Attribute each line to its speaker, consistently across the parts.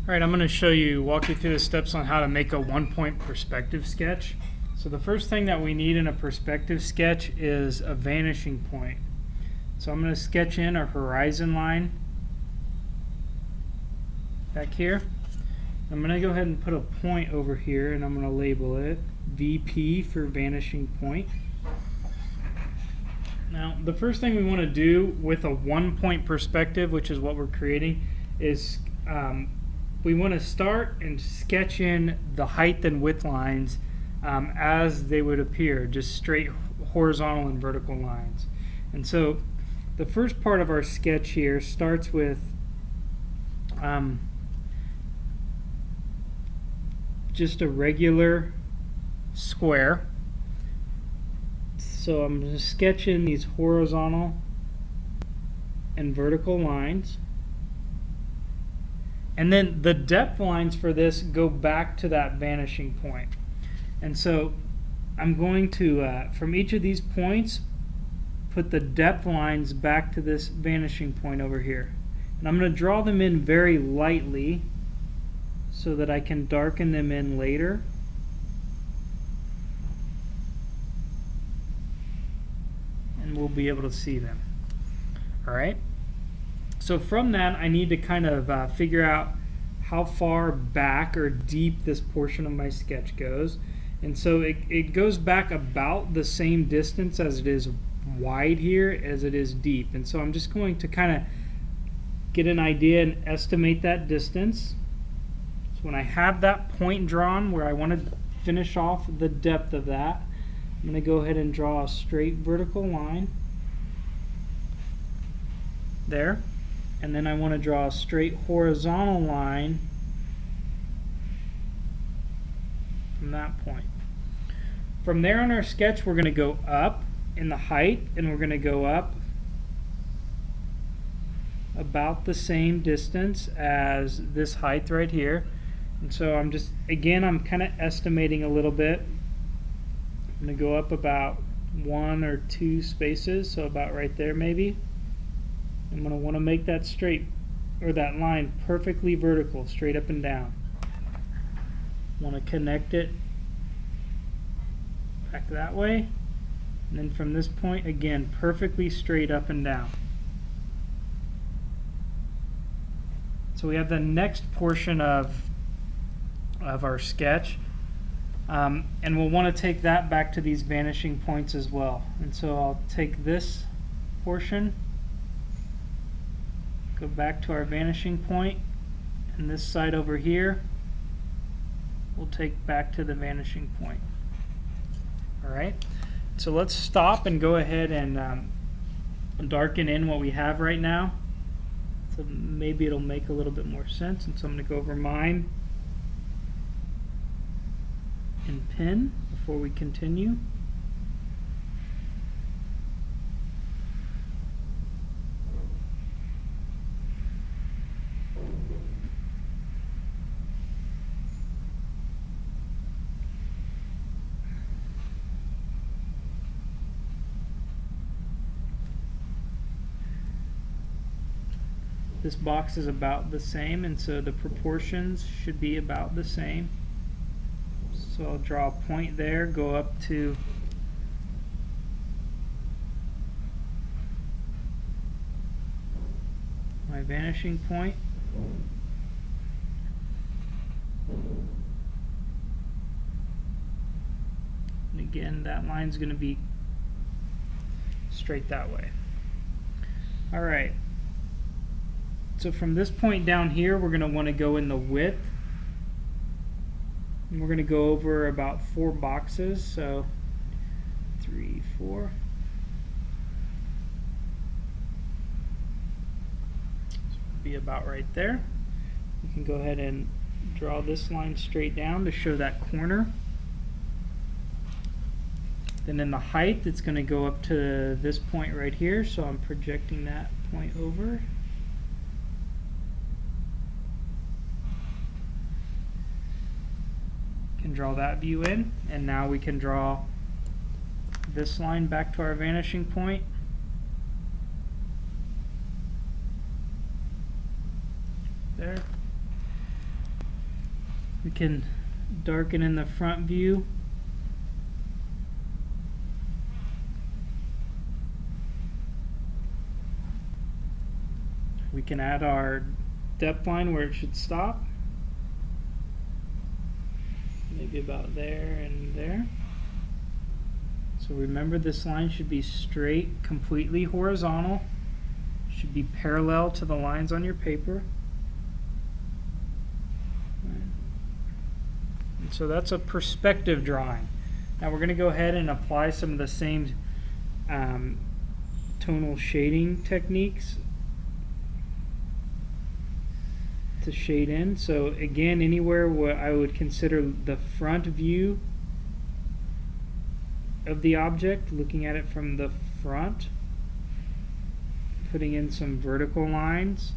Speaker 1: Alright, I'm going to walk you through the steps on how to make a one-point perspective sketch. So the first thing that we need in a perspective sketch is a vanishing point. So I'm going to sketch in a horizon line back here. I'm going to go ahead and put a point over here, and I'm going to label it VP for vanishing point. Now, the first thing we want to do with a one-point perspective, which is what we're creating, is we want to start and sketch in the height and width lines as they would appear, just straight horizontal and vertical lines. And so the first part of our sketch here starts with just a regular square. So I'm going to sketch in these horizontal and vertical lines. And then the depth lines for this go back to that vanishing point. And so I'm going to, from each of these points, put the depth lines back to this vanishing point over here. And I'm going to draw them in very lightly so that I can darken them in later. And we'll be able to see them. Alright? So from that, I need to kind of figure out how far back or deep this portion of my sketch goes. And so it goes back about the same distance as it is wide here as it is deep. And so I'm just going to kind of get an idea and estimate that distance. So when I have that point drawn where I want to finish off the depth of that, I'm going to go ahead and draw a straight vertical line there. And then I want to draw a straight horizontal line from that point. From there on our sketch, we're going to go up in the height, and we're going to go up about the same distance as this height right here. And so I'm just, again, I'm kind of estimating a little bit. I'm going to go up about 1 or 2 spaces, so about right there maybe. I'm going to want to make that straight, or that line perfectly vertical, straight up and down. Want to connect it back that way, and then from this point, again, perfectly straight up and down. So we have the next portion of our sketch, and we'll want to take that back to these vanishing points as well. And so I'll take this portion, go back to our vanishing point, and this side over here we'll take back to the vanishing point. Alright, so let's stop and go ahead and darken in what we have right now. So maybe it'll make a little bit more sense. And so I'm going to go over mine and pen before we continue. This box is about the same, and so the proportions should be about the same. So I'll draw a point there, go up to my vanishing point. And again, that line's going to be straight that way. Alright. So from this point down here, we're going to want to go in the width. And we're going to go over about 4 boxes. So 3, 4. So be about right there. You can go ahead and draw this line straight down to show that corner. Then in the height, it's going to go up to this point right here. So I'm projecting that point over. Can draw that view in, and now we can draw this line back to our vanishing point. There. We can darken in the front view. We can add our depth line where it should stop. Maybe about there and there. So remember, this line should be straight, completely horizontal. Should be parallel to the lines on your paper. And so that's a perspective drawing. Now we're going to go ahead and apply some of the same tonal shading techniques to shade in. So again, anywhere where I would consider the front view of the object, looking at it from the front, putting in some vertical lines.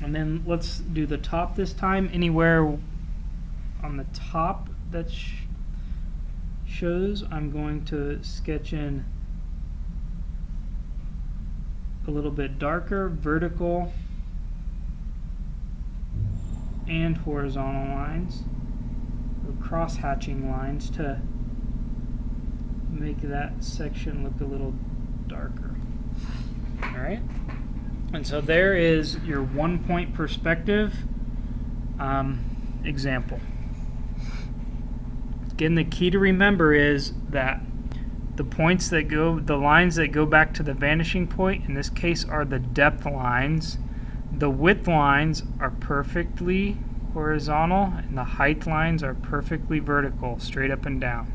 Speaker 1: And then let's do the top this time. Anywhere on the top that shows, I'm going to sketch in a little bit darker vertical and horizontal lines, or cross-hatching lines, to make that section look a little darker. Alright, and so there is your one-point perspective example. Again, the key to remember is that the points that go, the lines that go back to the vanishing point, in this case, are the depth lines. The width lines are perfectly horizontal, and the height lines are perfectly vertical, straight up and down.